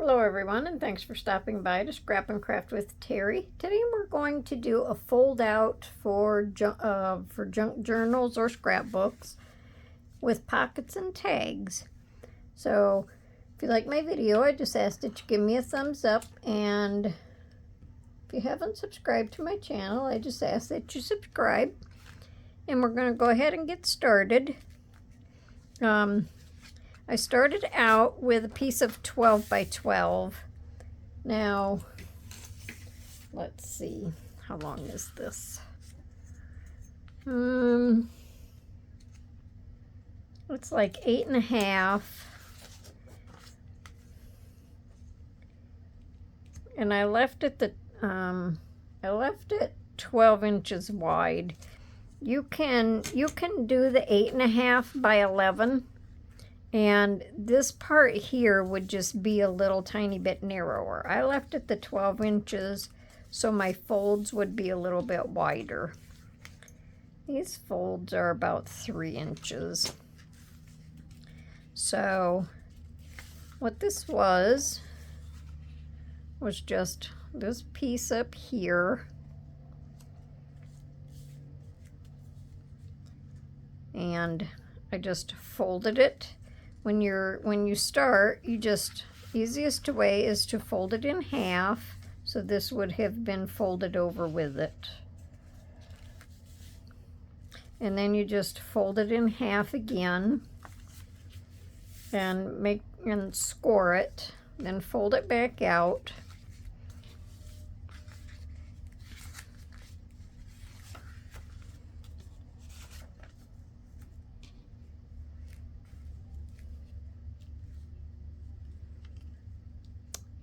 Hello everyone, and thanks for stopping by to Scrap and Craft with Terry. Today we're going to do a fold out for junk journals or scrapbooks with pockets and tags. So if you like my video, I just ask that you give me a thumbs up, and if you haven't subscribed to my channel, I just ask that you subscribe. And we're going to go ahead and get started. I started out with a piece of 12 by 12. Now, let's see, how long is this? It's like 8.5. And I left it 12 inches wide. You can do the 8.5 by 11. And this part here would just be a little tiny bit narrower. I left it the 12 inches so my folds would be a little bit wider. These folds are about 3 inches. So what this was just this piece up here. And I just folded it. When you start, easiest way is to fold it in half. So this would have been folded over with it. And then you just fold it in half again and score it. Then fold it back out.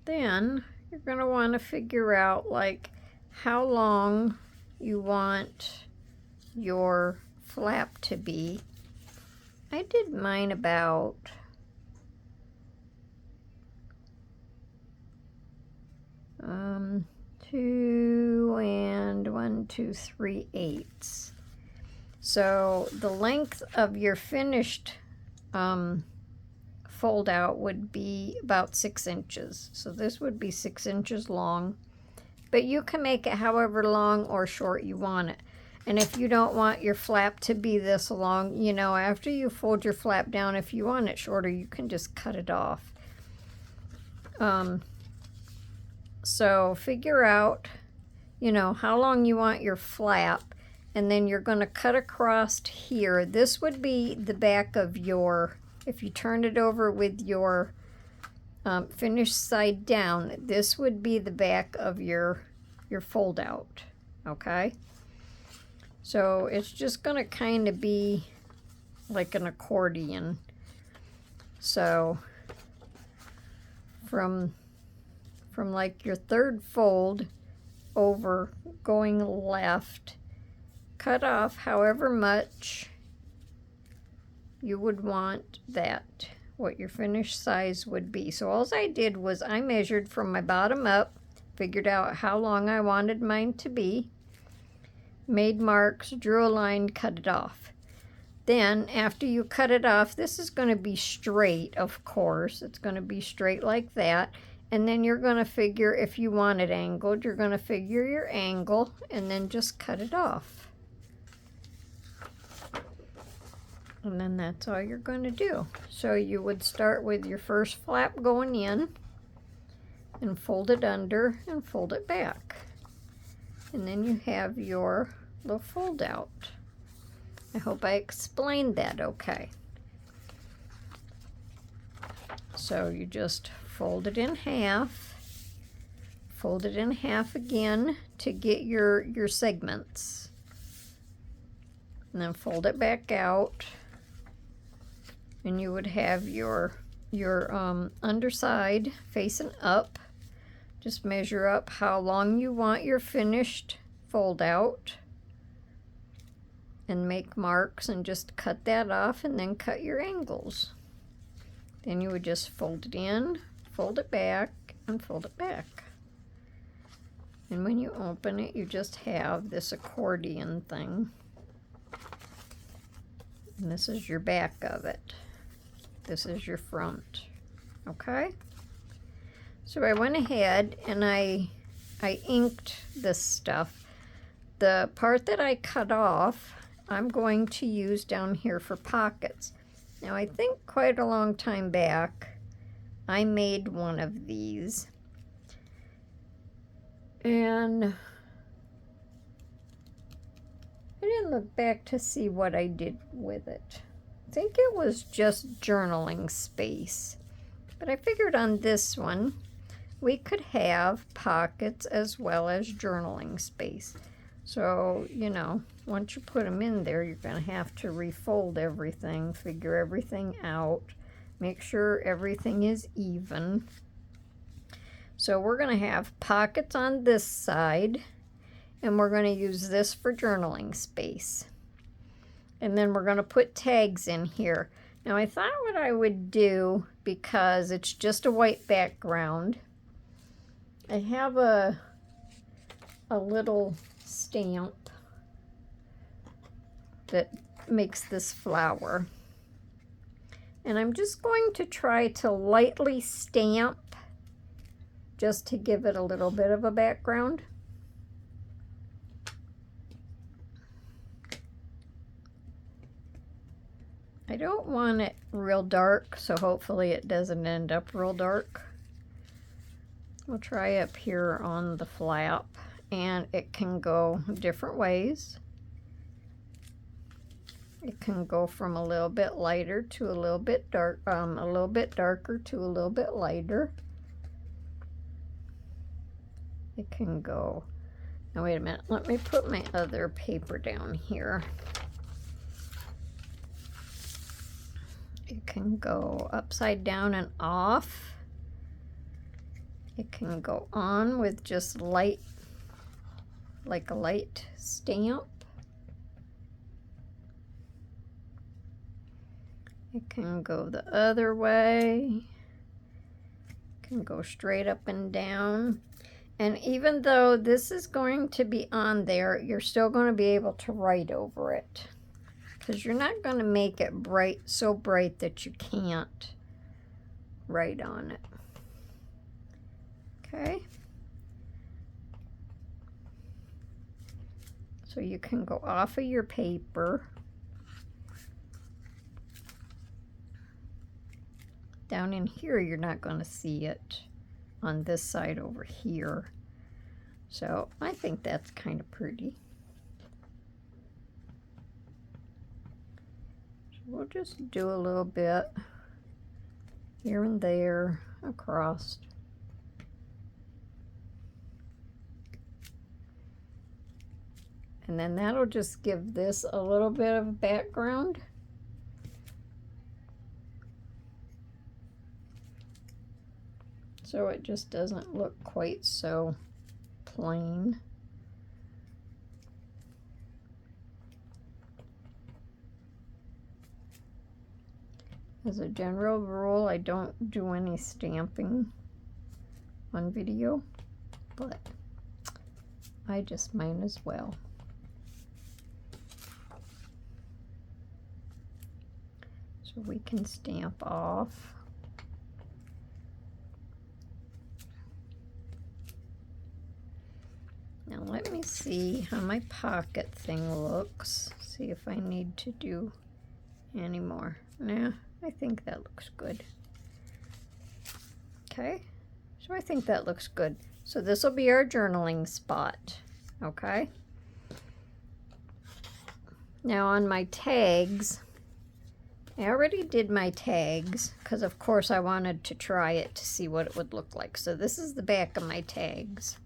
Then you're going to want to figure out like how long you want your flap to be. I did mine about 2 and 1, 2, 3/8. So the length of your finished fold out would be about 6 inches. So this would be 6 inches long, but you can make it however long or short you want it. And if you don't want your flap to be this long, after you fold your flap down, if you want it shorter, you can just cut it off. So figure out, how long you want your flap, and then you're going to cut across here. This would be the back of your, if you turn it over with your finished side down, this would be the back of your fold out, okay? So it's just going to kind of be like an accordion. So from like your third fold over going left, cut off however much you would want that, what your finished size would be. So all I did was I measured from my bottom up, figured out how long I wanted mine to be, made marks, drew a line, cut it off. Then after you cut it off, this is going to be straight, of course. It's going to be straight like that. And then you're going to figure, if you want it angled, you're going to figure your angle and then just cut it off. And then that's all you're going to do. So you would start with your first flap going in and fold it under and fold it back. And then you have your little fold out. I hope I explained that okay. So you just fold it in half, fold it in half again to get your segments, and then fold it back out, and you would have your underside facing up. Just measure up how long you want your finished fold out and make marks and just cut that off, and then cut your angles. Then you would just fold it in, fold it back, and fold it back. And when you open it, you just have this accordion thing. And this is your back of it. This is your front. Okay? So I went ahead and I inked this stuff. The part that I cut off, I'm going to use down here for pockets. Now I think quite a long time back, I made one of these. And I didn't look back to see what I did with it. I think it was just journaling space. But I figured on this one, we could have pockets as well as journaling space. So, you know, once you put them in there, you're going to have to refold everything, figure everything out, make sure everything is even. So we're going to have pockets on this side, and we're going to use this for journaling space. And then we're going to put tags in here. Now I thought what I would do, because it's just a white background, I have a little stamp that makes this flower. And I'm just going to try to lightly stamp just to give it a little bit of a background. I don't want it real dark, so hopefully it doesn't end up real dark. We'll try up here on the flap, and it can go different ways. It can go from a little bit lighter to a little bit dark, a little bit darker to a little bit lighter. It can go, now wait a minute, let me put my other paper down here. It can go upside down and off. It can go on with just light, like a light stamp. It can go the other way. It can go straight up and down. And even though this is going to be on there, you're still going to be able to write over it, because you're not going to make it bright, so bright that you can't write on it. Okay. So you can go off of your paper. Down in here, you're not going to see it on this side over here. So I think that's kind of pretty. So we'll just do a little bit here and there across. And then that'll just give this a little bit of background. So it just doesn't look quite so plain. As a general rule, I don't do any stamping on video, but I just might as well. So we can stamp off. Now let me see how my pocket thing looks. See if I need to do any more. Nah, I think that looks good. Okay, so I think that looks good. So this will be our journaling spot, okay? Now on my tags, I already did my tags because of course I wanted to try it to see what it would look like. So this is the back of my tags.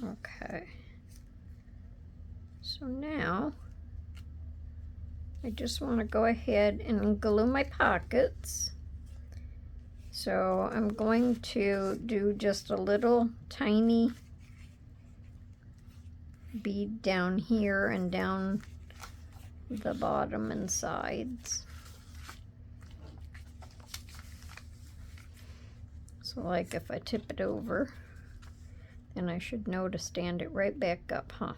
Okay, so now I just want to go ahead and glue my pockets. So I'm going to do just a little tiny bead down here and down the bottom and sides. So like if I tip it over, and I should know to stand it right back up, huh?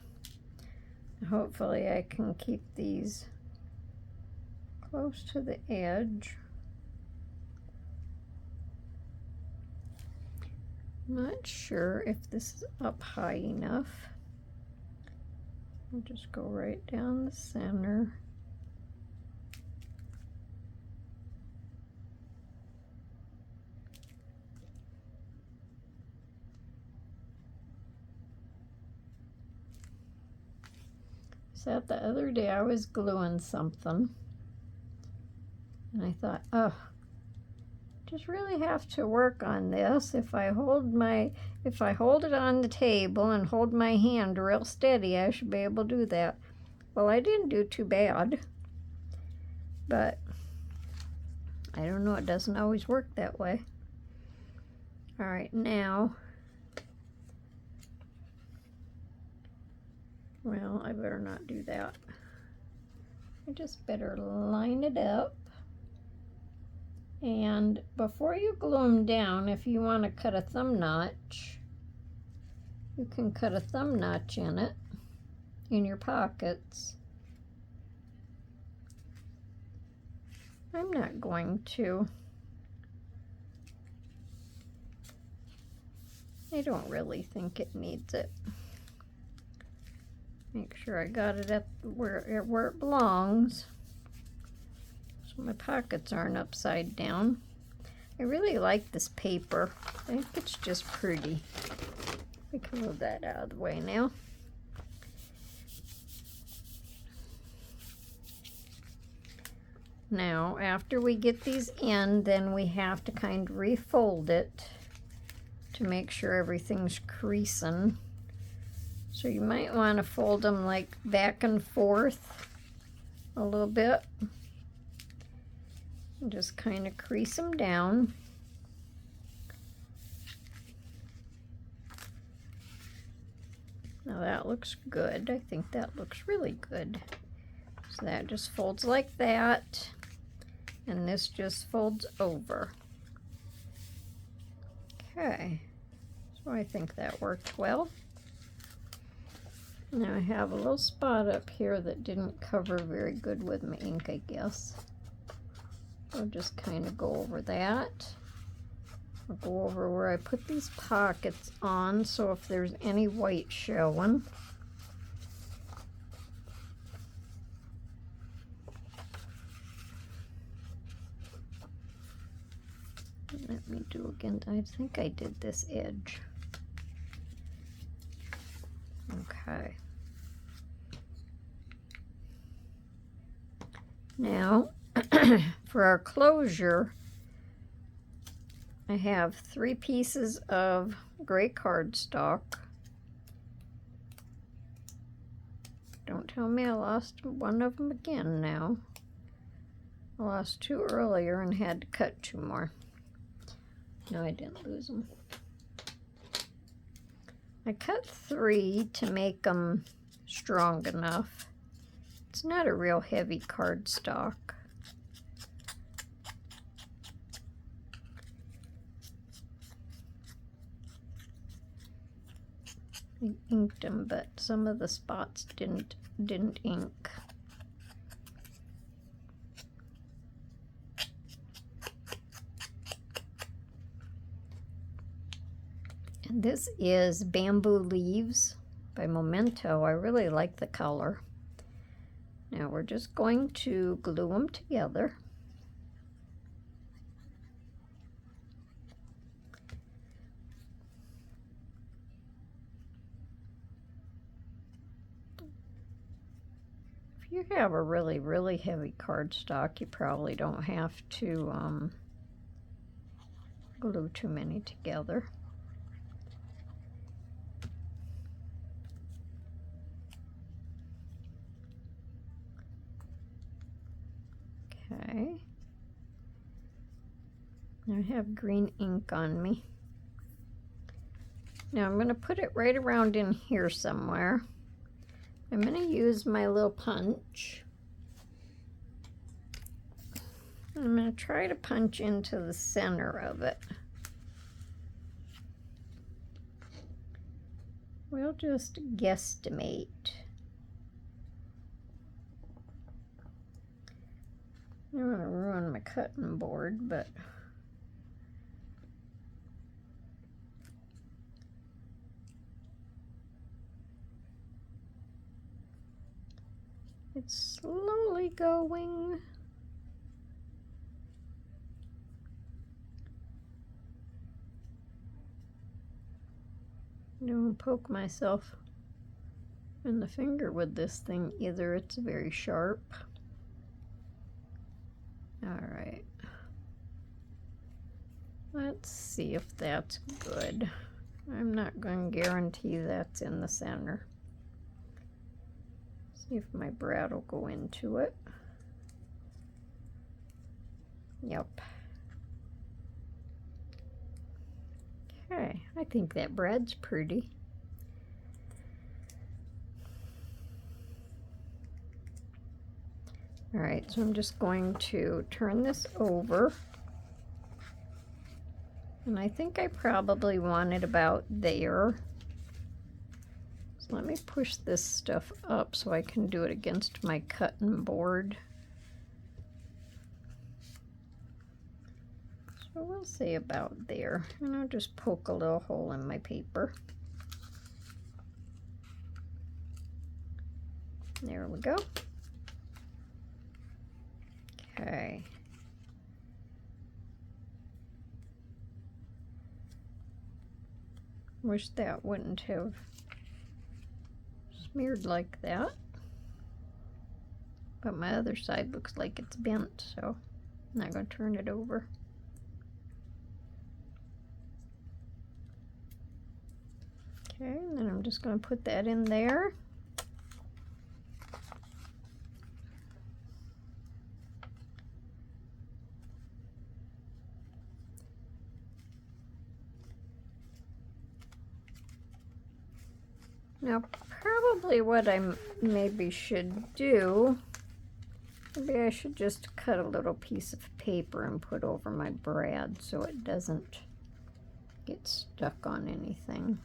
Hopefully I can keep these close to the edge. Not sure if this is up high enough. I'll just go right down the center. So the other day I was gluing something and I thought, oh, just really have to work on this. If I hold it on the table and hold my hand real steady, I should be able to do that. Well, I didn't do too bad, but I don't know, it doesn't always work that way. All right, now, well, I better not do that. I just better line it up. And before you glue them down, if you want to cut a thumb notch, you can cut a thumb notch in it, in your pockets. I'm not going to. I don't really think it needs it. Make sure I got it at where it belongs, so my pockets aren't upside down. I really like this paper. I think it's just pretty. We can move that out of the way now. Now, after we get these in, then we have to kind of refold it to make sure everything's creasing. So you might want to fold them like back and forth a little bit. And just kind of crease them down. Now that looks good. I think that looks really good. So that just folds like that. And this just folds over. Okay. So I think that worked well. Now I have a little spot up here that didn't cover very good with my ink, I guess. I'll just kind of go over that. I'll go over where I put these pockets on, so if there's any white showing. Let me do again. I think I did this edge. Okay. Now, for our closure, I have 3 pieces of gray cardstock. Don't tell me I lost one of them again now. I lost 2 earlier and had to cut 2 more. No, I didn't lose them. I cut 3 to make them strong enough. It's not a real heavy cardstock. I inked them, but some of the spots didn't ink. And this is Bamboo Leaves by Memento. I really like the color. Now we're just going to glue them together. If you have a really, really heavy cardstock, you probably don't have to glue too many together. Okay. I have green ink on me. Now I'm going to put it right around in here somewhere. I'm going to use my little punch. I'm going to try to punch into the center of it. we'll just guesstimate. I don't want to ruin my cutting board, but it's slowly going. Don't poke myself in the finger with this thing either. It's very sharp. All right. Let's see if that's good. I'm not going to guarantee that's in the center. See if my brad will go into it. Yep. Okay, I think that brad's pretty. All right, so I'm just going to turn this over. And I think I probably want it about there. So let me push this stuff up so I can do it against my cutting board. So we'll say about there. And I'll just poke a little hole in my paper. There we go. Okay. Wish that wouldn't have smeared like that. But my other side looks like it's bent, so I'm not going to turn it over. Okay, and then I'm just going to put that in there. Now, probably what I maybe should do, maybe I should just cut a little piece of paper and put over my brad so it doesn't get stuck on anything.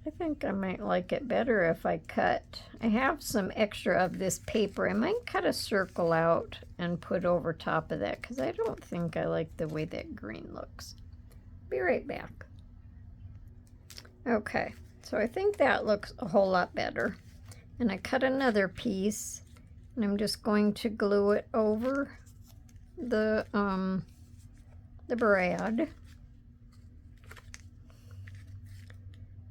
I think I might like it better if I cut. I have some extra of this paper. I might cut a circle out and put over top of that because I don't think I like the way that green looks. Be right back. Okay, so I think that looks a whole lot better. And I cut another piece and I'm just going to glue it over the brad.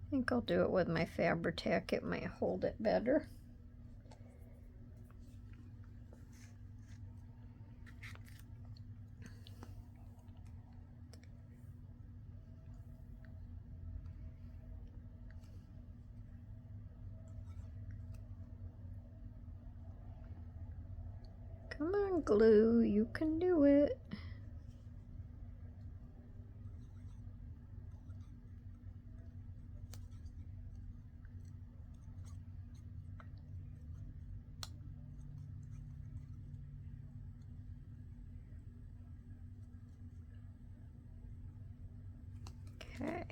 I think I'll do it with my Fabri-Tac. It might hold it better. Come on, glue, you can do it. Okay.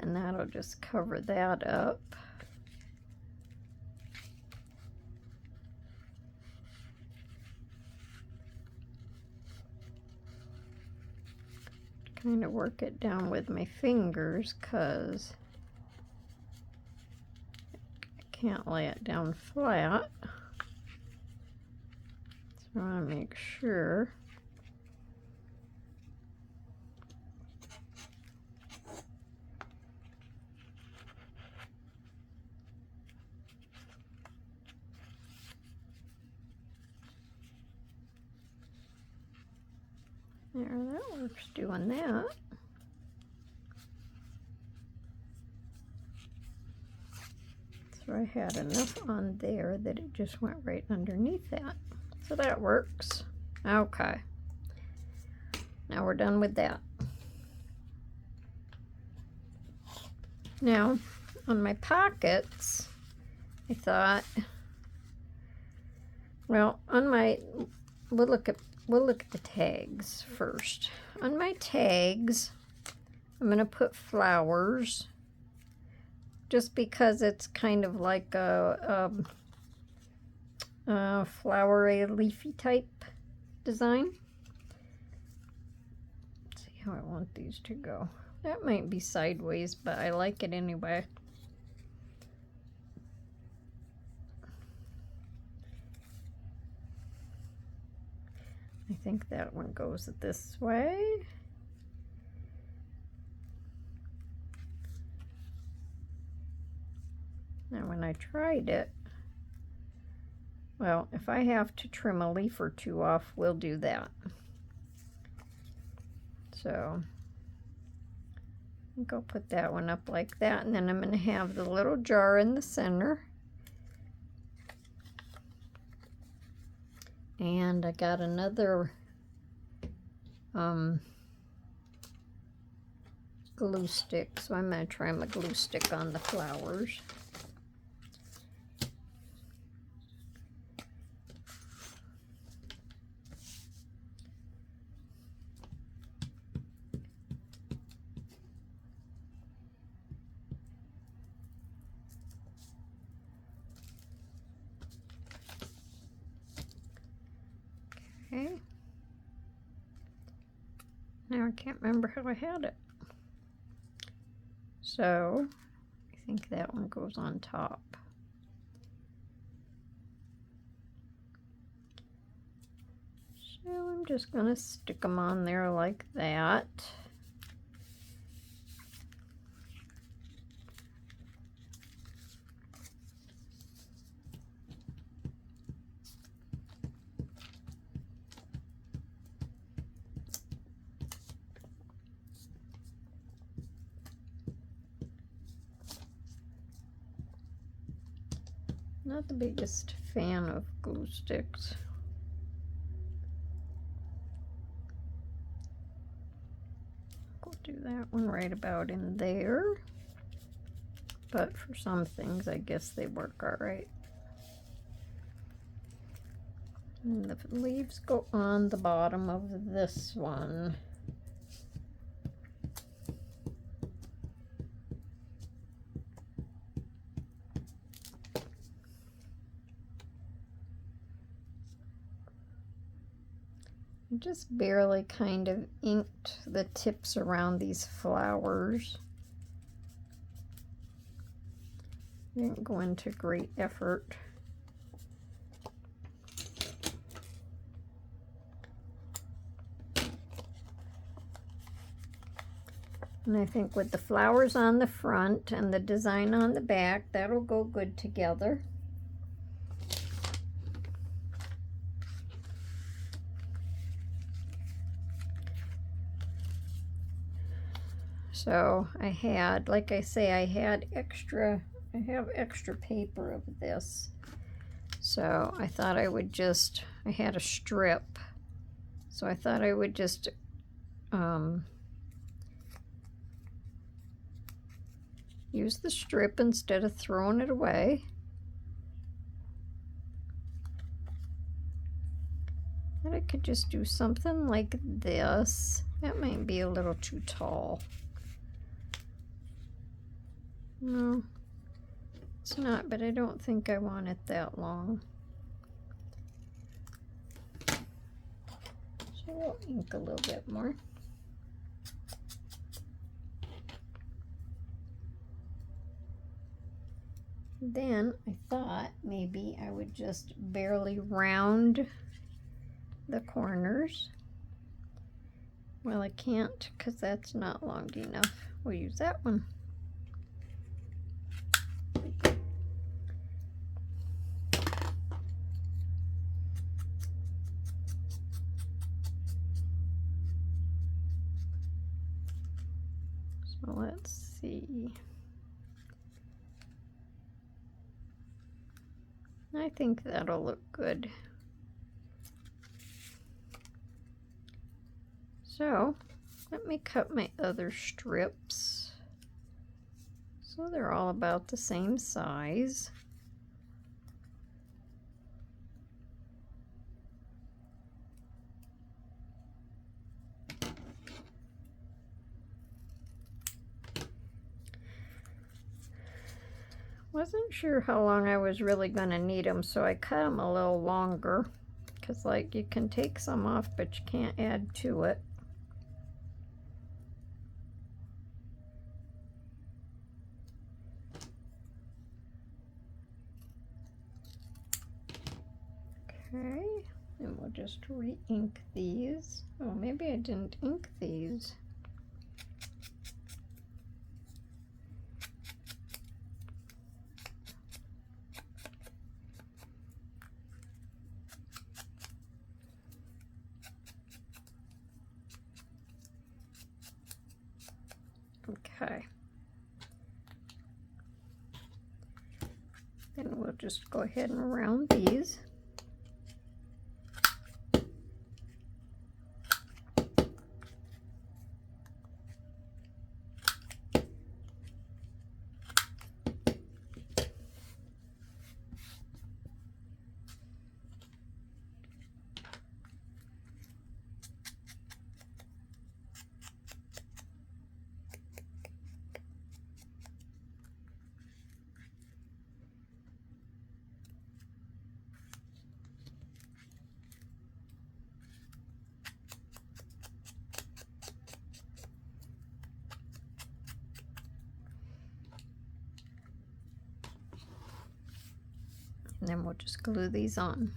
And that'll just cover that up. Kind of work it down with my fingers because I can't lay it down flat. So I want to make sure. There, that works doing that. So I had enough on there that it just went right underneath that. So that works. Okay. Now we're done with that. Now, on my pockets, I thought Well, we'll look at the tags first. On my tags, I'm going to put flowers, just because it's kind of like a flowery, leafy type design. Let's see how I want these to go. That might be sideways, but I like it anyway. I think that one goes this way. Now when I tried it, well, if I have to trim a leaf or two off, we'll do that. So I think I'll put that one up like that, and then I'm going to have the little jar in the center. And I got another glue stick, so I'm going to try my glue stick on the flowers. Okay. Now I can't remember how I had it. So I think that one goes on top. So I'm just going to stick them on there like that. Not the biggest fan of glue sticks. We'll do that one right about in there. But for some things, I guess they work all right. And the leaves go on the bottom of this one. I just barely kind of inked the tips around these flowers. Didn't go into great effort. And I think with the flowers on the front and the design on the back, that'll go good together. So I had, like I say, I have extra paper of this. So I thought I would just, I had a strip. So I thought I would just use the strip instead of throwing it away. And I could just do something like this. That might be a little too tall. No, it's not, but I don't think I want it that long. So we'll ink a little bit more. Then I thought maybe I would just barely round the corners. Well, I can't because that's not long enough. We'll use that one. So let's see. I think that'll look good. So let me cut my other strips so they're all about the same size. Wasn't sure how long I was really going to need them, so I cut them a little longer. Because, like, you can take some off, but you can't add to it. Okay, and we'll just re-ink these. Oh, maybe I didn't ink these. Okay. Then we'll just go ahead and round these. And then we'll just glue these on.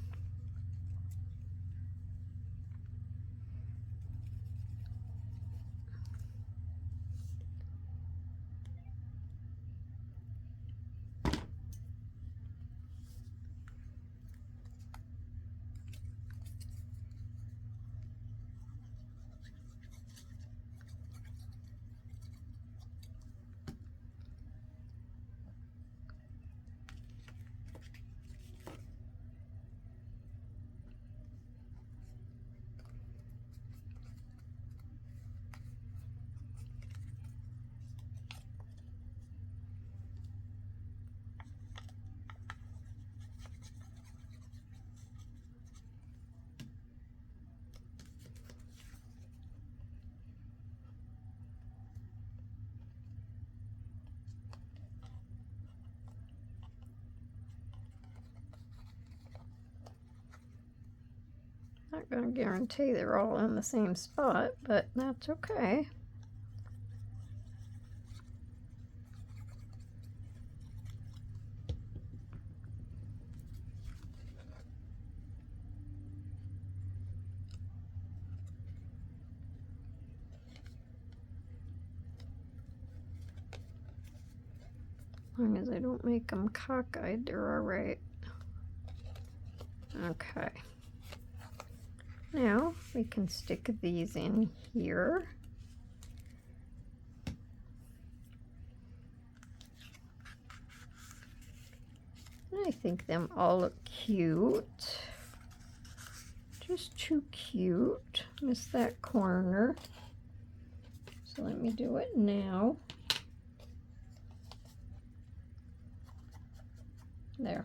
Not going to guarantee they're all in the same spot, but that's okay. As long as I don't make them cockeyed, they're all right. Okay. Now we can stick these in here. And I think them all look cute. Just too cute. Miss that corner. So let me do it now. There.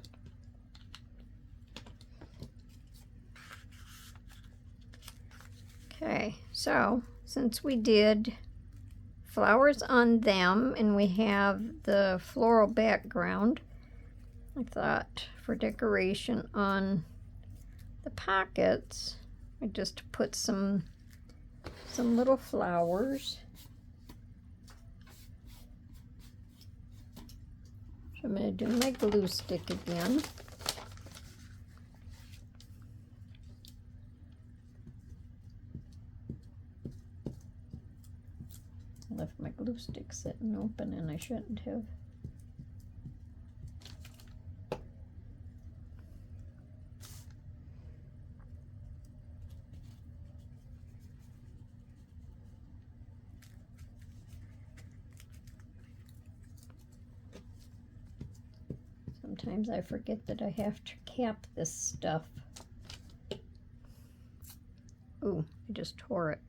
Okay, so since we did flowers on them and we have the floral background, I thought for decoration on the pockets, I just put some little flowers. So I'm going to do my glue stick again. I left my glue stick sitting open and I shouldn't have. Sometimes I forget that I have to cap this stuff. Ooh, I just tore it.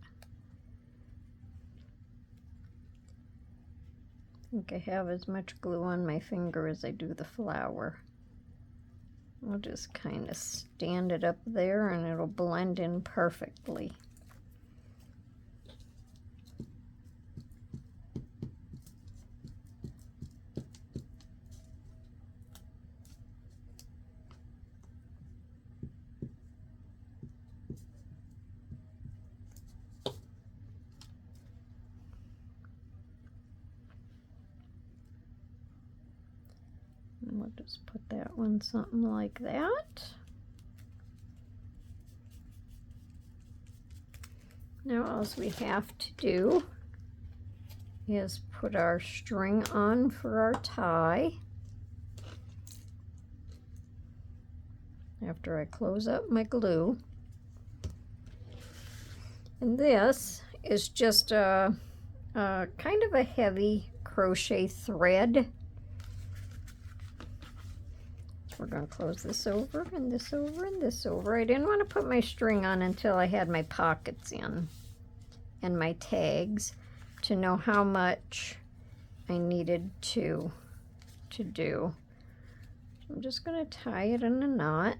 I think I have as much glue on my finger as I do the flower. I'll just kind of stand it up there and it'll blend in perfectly. we'll just put that one something like that. Now all we have to do is put our string on for our tie. After I close up my glue. And this is just a kind of a heavy crochet thread. So we're going to close this over and this over and this over. I didn't want to put my string on until I had my pockets in and my tags to know how much I needed to do. I'm just going to tie it in a knot.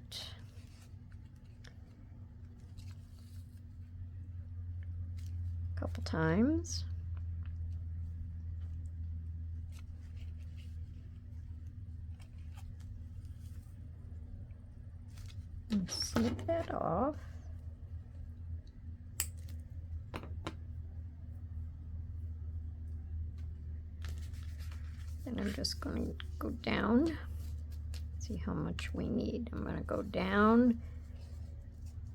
A couple times. And snip that off. Then I'm just going to go down. See how much we need. I'm going to go down.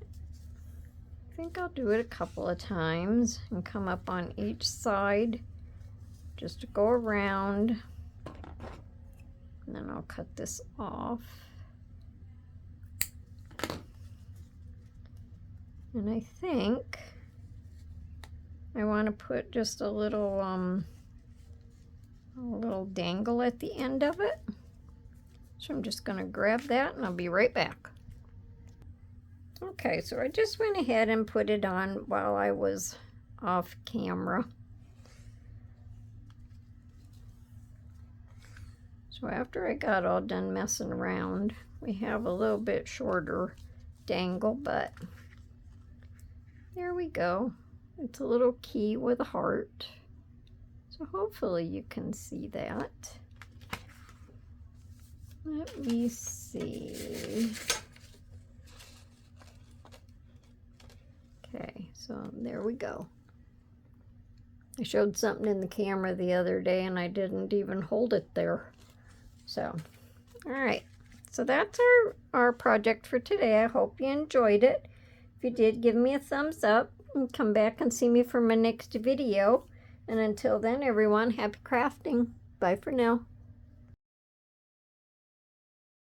I think I'll do it a couple of times and come up on each side just to go around. And then I'll cut this off. And I think I want to put just a little dangle at the end of it. So I'm just going to grab that and I'll be right back. Okay, so I just went ahead and put it on while I was off camera. So after I got all done messing around, we have a little bit shorter dangle, but there we go. It's a little key with a heart. So hopefully you can see that. Let me see. Okay, so there we go. I showed something in the camera the other day and I didn't even hold it there. So, all right. So that's our project for today. I hope you enjoyed it. If you did, give me a thumbs up and come back and see me for my next video. And until then, everyone, happy crafting. Bye for now.